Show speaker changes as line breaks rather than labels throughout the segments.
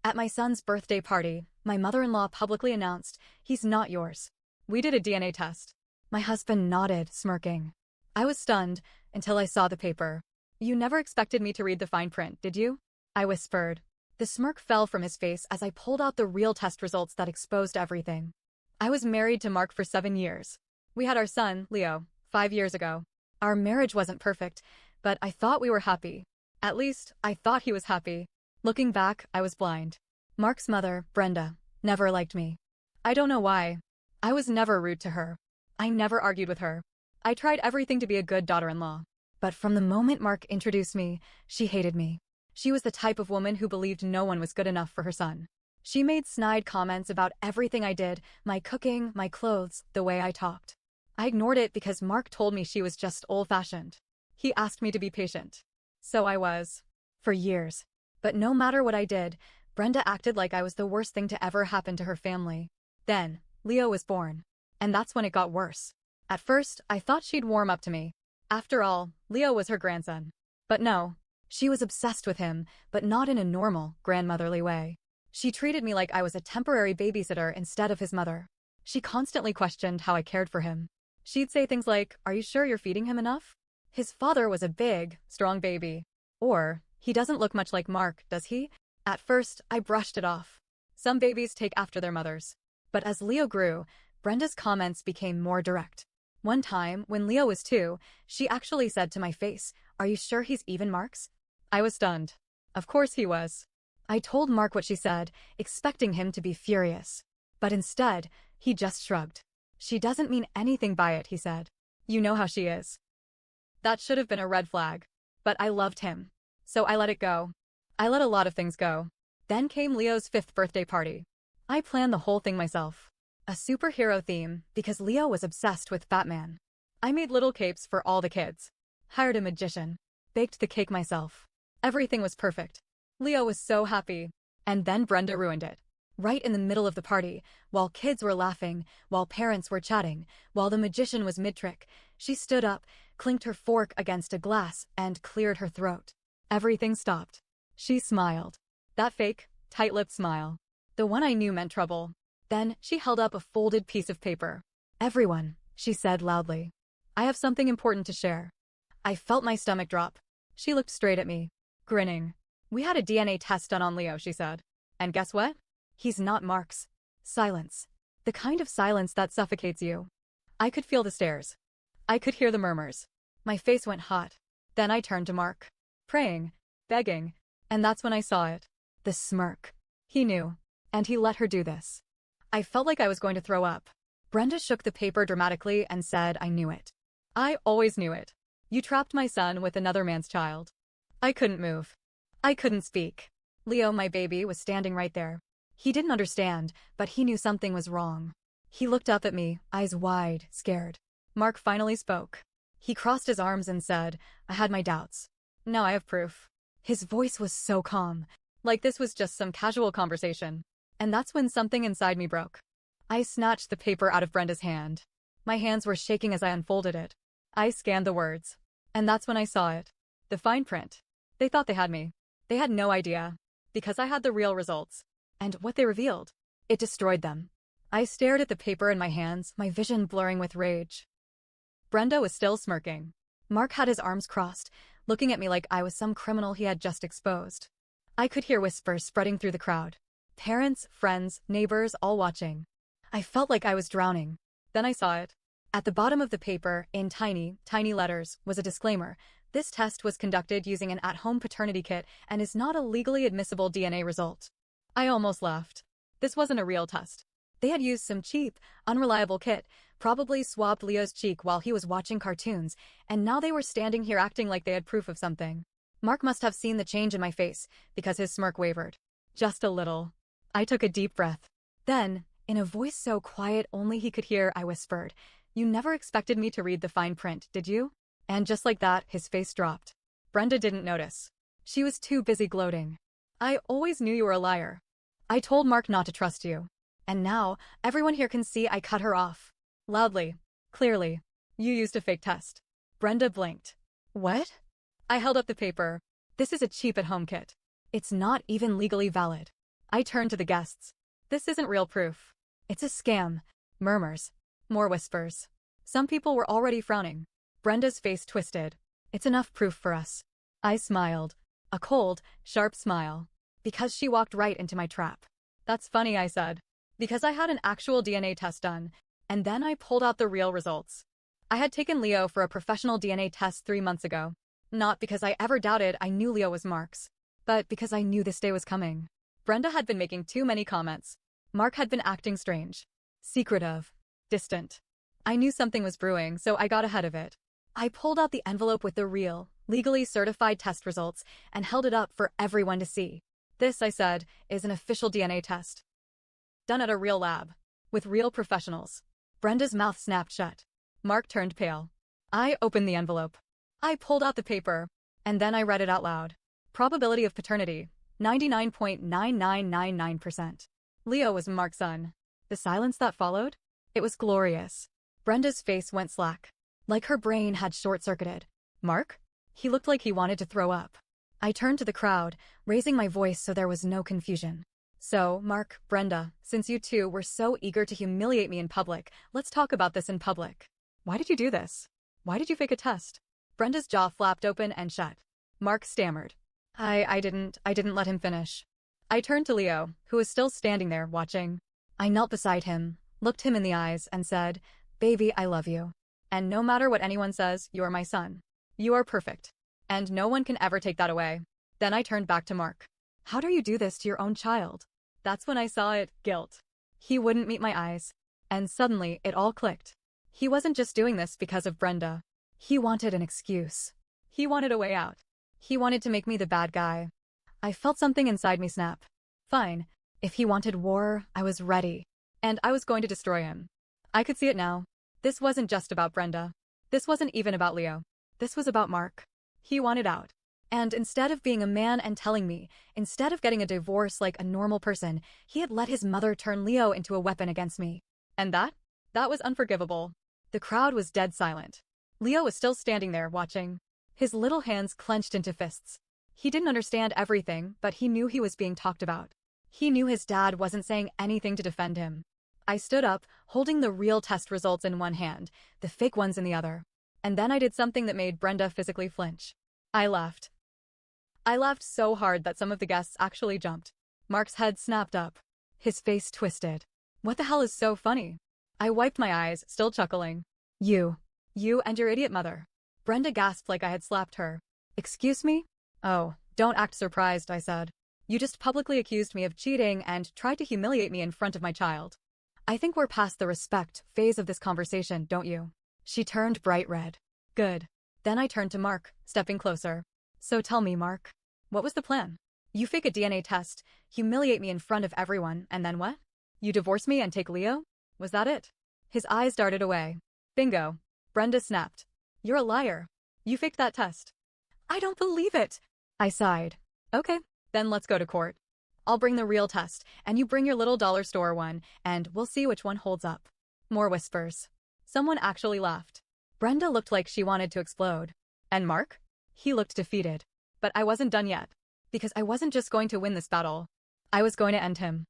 At my son's birthday party, my mother-in-law publicly announced, "He's not yours." We did a DNA test. My husband nodded, smirking. I was stunned until I saw the paper. "You never expected me to read the fine print, did you?" I whispered. The smirk fell from his face as I pulled out the real test results that exposed everything. I was married to Mark for 7 years. We had our son, Leo, 5 years ago. Our marriage wasn't perfect, but I thought we were happy. At least, I thought he was happy. Looking back, I was blind. Mark's mother, Brenda, never liked me. I don't know why. I was never rude to her. I never argued with her. I tried everything to be a good daughter-in-law. But from the moment Mark introduced me, she hated me. She was the type of woman who believed no one was good enough for her son. She made snide comments about everything I did, my cooking, my clothes, the way I talked. I ignored it because Mark told me she was just old-fashioned. He asked me to be patient. So I was. For years. But no matter what I did, Brenda acted like I was the worst thing to ever happen to her family. Then, Leo was born. And that's when it got worse. At first, I thought she'd warm up to me. After all, Leo was her grandson. But no. She was obsessed with him, but not in a normal, grandmotherly way. She treated me like I was a temporary babysitter instead of his mother. She constantly questioned how I cared for him. She'd say things like, "Are you sure you're feeding him enough? His father was a big, strong baby." Or, "He doesn't look much like Mark, does he?" At first, I brushed it off. Some babies take after their mothers. But as Leo grew, Brenda's comments became more direct. One time, when Leo was 2, she actually said to my face, "Are you sure he's even Mark's?" I was stunned. Of course he was. I told Mark what she said, expecting him to be furious. But instead, he just shrugged. "She doesn't mean anything by it," he said. "You know how she is." That should have been a red flag. But I loved him. So I let it go. I let a lot of things go. Then came Leo's 5th birthday party. I planned the whole thing myself. A superhero theme, because Leo was obsessed with Batman. I made little capes for all the kids. Hired a magician. Baked the cake myself. Everything was perfect. Leo was so happy. And then Brenda ruined it. Right in the middle of the party, while kids were laughing, while parents were chatting, while the magician was mid-trick, she stood up, clinked her fork against a glass, and cleared her throat. Everything stopped. She smiled. That fake, tight-lipped smile. The one I knew meant trouble. Then, she held up a folded piece of paper. "Everyone," she said loudly. "I have something important to share." I felt my stomach drop. She looked straight at me, grinning. "We had a DNA test done on Leo," she said. "And guess what? He's not Mark's." Silence. The kind of silence that suffocates you. I could feel the stares. I could hear the murmurs. My face went hot. Then I turned to Mark. Praying. Begging. And that's when I saw it. The smirk. He knew. And he let her do this. I felt like I was going to throw up. Brenda shook the paper dramatically and said I knew it. "I always knew it. You trapped my son with another man's child." I couldn't move. I couldn't speak. Leo, my baby, was standing right there. He didn't understand, but he knew something was wrong. He looked up at me, eyes wide, scared. Mark finally spoke. He crossed his arms and said, "I had my doubts. Now I have proof." His voice was so calm, like this was just some casual conversation. And that's when something inside me broke. I snatched the paper out of Brenda's hand. My hands were shaking as I unfolded it. I scanned the words. And that's when I saw it. The fine print. They thought they had me. They had no idea. Because I had the real results. And what they revealed. It destroyed them. I stared at the paper in my hands, my vision blurring with rage. Brenda was still smirking. Mark had his arms crossed, looking at me like I was some criminal he had just exposed. I could hear whispers spreading through the crowd. Parents, friends, neighbors, all watching. I felt like I was drowning. Then I saw it. At the bottom of the paper, in tiny, tiny letters, was a disclaimer. This test was conducted using an at-home paternity kit and is not a legally admissible DNA result. I almost laughed. This wasn't a real test. They had used some cheap, unreliable kit, probably swabbed Leo's cheek while he was watching cartoons, and now they were standing here acting like they had proof of something. Mark must have seen the change in my face, because his smirk wavered. Just a little. I took a deep breath. Then, in a voice so quiet only he could hear, I whispered, "You never expected me to read the fine print, did you?" And just like that, his face dropped. Brenda didn't notice. She was too busy gloating. "I always knew you were a liar. I told Mark not to trust you. And now, everyone here can see I cut her off." Loudly. Clearly. "You used a fake test." Brenda blinked. "What?" I held up the paper. "This is a cheap at-home kit. It's not even legally valid. I turned to the guests. This isn't real proof. It's a scam. Murmurs. More whispers. Some people were already frowning. Brenda's face twisted. It's enough proof for us. I smiled. A cold, sharp smile. Because she walked right into my trap. That's funny, I said. Because I had an actual DNA test done, and then I pulled out the real results. I had taken Leo for a professional DNA test 3 months ago. Not because I ever doubted I knew Leo was Mark's, but because I knew this day was coming. Brenda had been making too many comments. Mark had been acting strange. Secretive. Distant. I knew something was brewing, so I got ahead of it. I pulled out the envelope with the real, legally certified test results and held it up for everyone to see. This, I said, is an official DNA test. Done at a real lab. With real professionals. Brenda's mouth snapped shut. Mark turned pale. I opened the envelope. I pulled out the paper, and then I read it out loud. Probability of paternity, 99.9999%. Leo was Mark's son. The silence that followed? It was glorious. Brenda's face went slack. Like her brain had short-circuited. Mark? He looked like he wanted to throw up. I turned to the crowd, raising my voice so there was no confusion. So, Mark, Brenda, since you two were so eager to humiliate me in public, let's talk about this in public. Why did you do this? Why did you fake a test? Brenda's jaw flapped open and shut. Mark stammered. I didn't let him finish. I turned to Leo, who was still standing there, watching. I knelt beside him, looked him in the eyes, and said, "Baby, I love you. And no matter what anyone says, you are my son. You are perfect. And no one can ever take that away." Then I turned back to Mark. How dare you do this to your own child? That's when I saw it, guilt. He wouldn't meet my eyes. And suddenly, it all clicked. He wasn't just doing this because of Brenda. He wanted an excuse. He wanted a way out. He wanted to make me the bad guy. I felt something inside me snap. Fine. If he wanted war, I was ready. And I was going to destroy him. I could see it now. This wasn't just about Brenda. This wasn't even about Leo. This was about Mark. He wanted out. And instead of being a man and telling me, instead of getting a divorce like a normal person, he had let his mother turn Leo into a weapon against me. And that was unforgivable. The crowd was dead silent. Leo was still standing there, watching. His little hands clenched into fists. He didn't understand everything, but he knew he was being talked about. He knew his dad wasn't saying anything to defend him. I stood up, holding the real test results in one hand, the fake ones in the other. And then I did something that made Brenda physically flinch. I laughed. I laughed so hard that some of the guests actually jumped. Mark's head snapped up. His face twisted. What the hell is so funny? I wiped my eyes, still chuckling. You and your idiot mother. Brenda gasped like I had slapped her. Excuse me? Oh, don't act surprised, I said. You just publicly accused me of cheating and tried to humiliate me in front of my child. I think we're past the respect phase of this conversation, don't you? She turned bright red. Good. Then I turned to Mark, stepping closer. So tell me, Mark. What was the plan? You fake a DNA test, humiliate me in front of everyone, and then what? You divorce me and take Leo? Was that it? His eyes darted away. Bingo. Brenda snapped. You're a liar. You faked that test. I don't believe it. I sighed. Okay, then let's go to court. I'll bring the real test, and you bring your little dollar store one, and we'll see which one holds up. More whispers. Someone actually laughed. Brenda looked like she wanted to explode. And Mark? He looked defeated. But I wasn't done yet. Because I wasn't just going to win this battle. I was going to end him.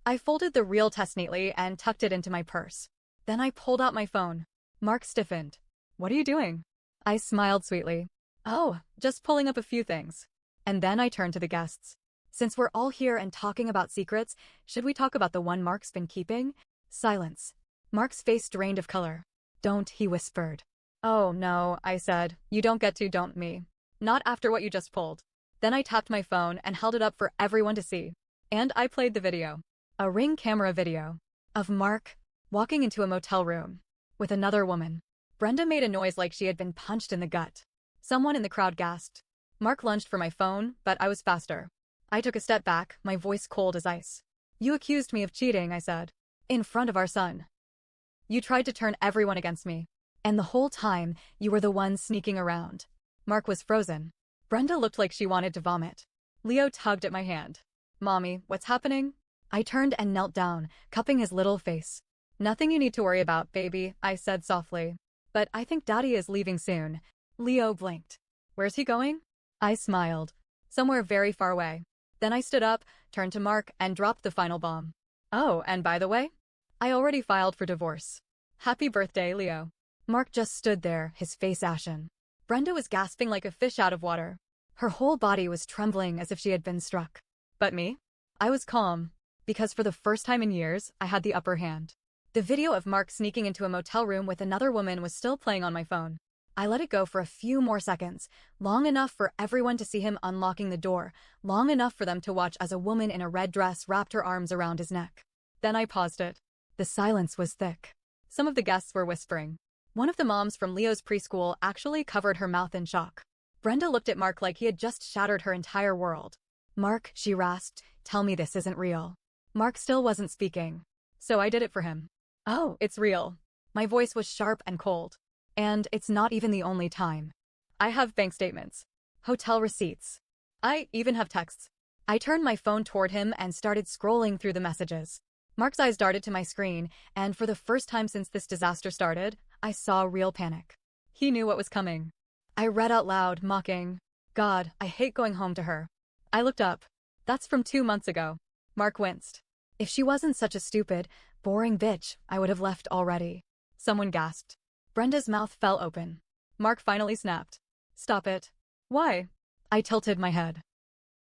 I folded the real test neatly and tucked it into my purse. Then I pulled out my phone. Mark stiffened. What are you doing? I smiled sweetly. Oh, just pulling up a few things. And then I turned to the guests. Since we're all here and talking about secrets, should we talk about the one Mark's been keeping? Silence. Mark's face drained of color. Don't, he whispered. Oh, no, I said. You don't get to, don't me. Not after what you just pulled. Then I tapped my phone and held it up for everyone to see. And I played the video. A Ring camera video. Of Mark walking into a motel room. With another woman. Brenda made a noise like she had been punched in the gut. Someone in the crowd gasped. Mark lunged for my phone, but I was faster. I took a step back, my voice cold as ice. You accused me of cheating, I said. In front of our son. You tried to turn everyone against me. And the whole time, you were the one sneaking around. Mark was frozen. Brenda looked like she wanted to vomit. Leo tugged at my hand. Mommy, what's happening? I turned and knelt down, cupping his little face. Nothing you need to worry about, baby, I said softly. But I think Daddy is leaving soon. Leo blinked. Where's he going? I smiled. Somewhere very far away. Then I stood up, turned to Mark, and dropped the final bomb. Oh, and by the way, I already filed for divorce. Happy birthday, Leo. Mark just stood there, his face ashen. Brenda was gasping like a fish out of water. Her whole body was trembling as if she had been struck. But me? I was calm, because for the first time in years, I had the upper hand. The video of Mark sneaking into a motel room with another woman was still playing on my phone. I let it go for a few more seconds, long enough for everyone to see him unlocking the door, long enough for them to watch as a woman in a red dress wrapped her arms around his neck. Then I paused it. The silence was thick. Some of the guests were whispering. One of the moms from Leo's preschool actually covered her mouth in shock. Brenda looked at Mark like he had just shattered her entire world. Mark, she rasped, tell me this isn't real. Mark still wasn't speaking. So I did it for him. Oh, it's real. My voice was sharp and cold. And it's not even the only time. I have bank statements. Hotel receipts. I even have texts. I turned my phone toward him and started scrolling through the messages. Mark's eyes darted to my screen, and for the first time since this disaster started, I saw real panic. He knew what was coming. I read out loud, mocking, God, I hate going home to her. I looked up. That's from 2 months ago. Mark winced. If she wasn't such a stupid, boring bitch, I would have left already. Someone gasped. Brenda's mouth fell open. Mark finally snapped. Stop it. Why? I tilted my head.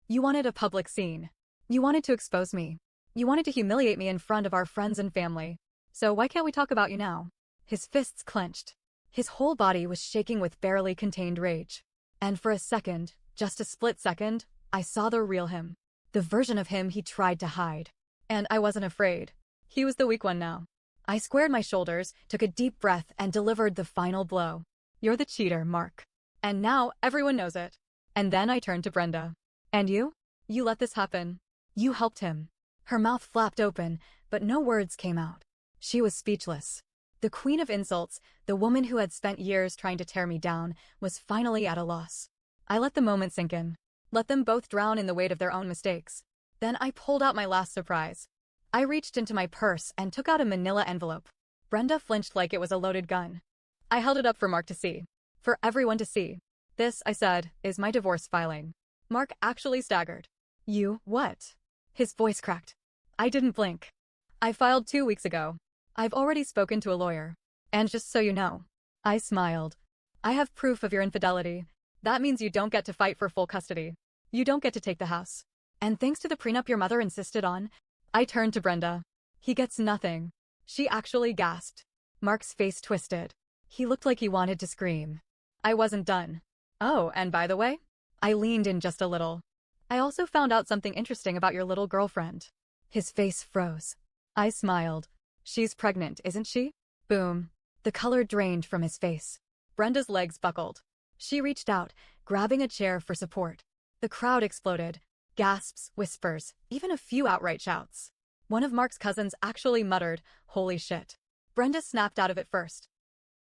You wanted a public scene. You wanted to expose me. You wanted to humiliate me in front of our friends and family. So why can't we talk about you now? His fists clenched. His whole body was shaking with barely contained rage. And for a second, just a split second, I saw the real him. The version of him he tried to hide. And I wasn't afraid. He was the weak one now. I squared my shoulders, took a deep breath, and delivered the final blow. You're the cheater, Mark. And now everyone knows it. And then I turned to Brenda. And you? You let this happen. You helped him. Her mouth flapped open, but no words came out. She was speechless. The queen of insults, the woman who had spent years trying to tear me down, was finally at a loss. I let the moment sink in. Let them both drown in the weight of their own mistakes. Then I pulled out my last surprise. I reached into my purse and took out a manila envelope. Brenda flinched like it was a loaded gun. I held it up for Mark to see. For everyone to see. This, I said, is my divorce filing. Mark actually staggered. You, what? His voice cracked. I didn't blink. I filed 2 weeks ago. I've already spoken to a lawyer. And just so you know. I smiled. I have proof of your infidelity. That means you don't get to fight for full custody. You don't get to take the house. And thanks to the prenup your mother insisted on, I turned to Brenda. He gets nothing. She actually gasped. Mark's face twisted. He looked like he wanted to scream. I wasn't done. Oh, and by the way, I leaned in just a little. I also found out something interesting about your little girlfriend. His face froze. I smiled. She's pregnant, isn't she? Boom. The color drained from his face. Brenda's legs buckled. She reached out, grabbing a chair for support. The crowd exploded. Gasps, whispers, even a few outright shouts. One of Mark's cousins actually muttered, holy shit. Brenda snapped out of it first.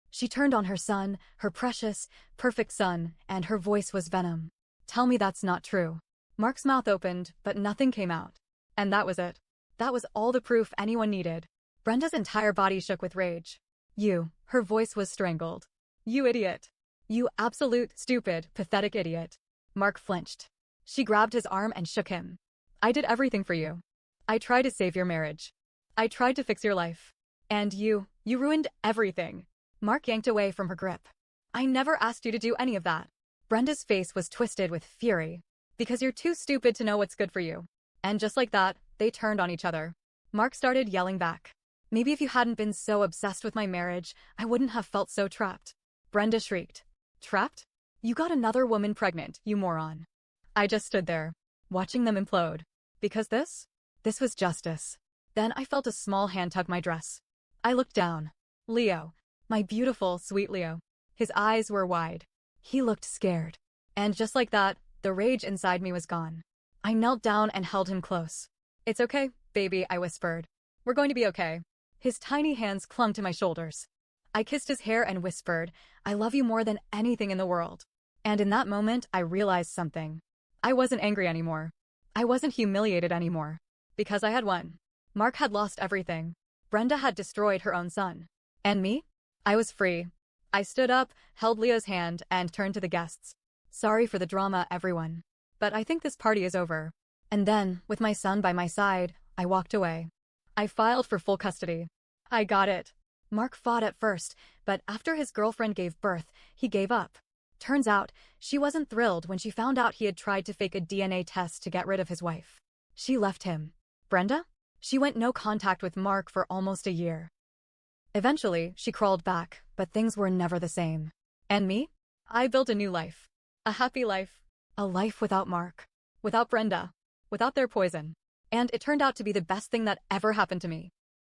She turned on her son, her precious, perfect son, and her voice was venom. Tell me that's not true. Mark's mouth opened, but nothing came out. And that was it. That was all the proof anyone needed. Brenda's entire body shook with rage. You, her voice was strangled. You idiot. You absolute, stupid, pathetic idiot. Mark flinched. She grabbed his arm and shook him. I did everything for you. I tried to save your marriage. I tried to fix your life. And you ruined everything. Mark yanked away from her grip. I never asked you to do any of that. Brenda's face was twisted with fury. Because you're too stupid to know what's good for you. And just like that, they turned on each other. Mark started yelling back. Maybe if you hadn't been so obsessed with my marriage, I wouldn't have felt so trapped. Brenda shrieked. Trapped? You got another woman pregnant, you moron. I just stood there, watching them implode. Because this was justice. Then I felt a small hand tug my dress. I looked down. Leo. My beautiful, sweet Leo. His eyes were wide. He looked scared. And just like that, the rage inside me was gone. I knelt down and held him close. It's okay, baby, I whispered. We're going to be okay. His tiny hands clung to my shoulders. I kissed his hair and whispered, I love you more than anything in the world. And in that moment, I realized something. I wasn't angry anymore. I wasn't humiliated anymore. Because I had won. Mark had lost everything. Brenda had destroyed her own son. And me? I was free. I stood up, held Leo's hand, and turned to the guests. Sorry for the drama, everyone. But I think this party is over. And then, with my son by my side, I walked away. I filed for full custody. I got it. Mark fought at first, but after his girlfriend gave birth, he gave up. Turns out, she wasn't thrilled when she found out he had tried to fake a DNA test to get rid of his wife. She left him. Brenda? She went no contact with Mark for almost a year. Eventually, she crawled back, but things were never the same. And me? I built a new life. A happy life. A life without Mark. Without Brenda. Without their poison. And it turned out to be the best thing that ever happened to me.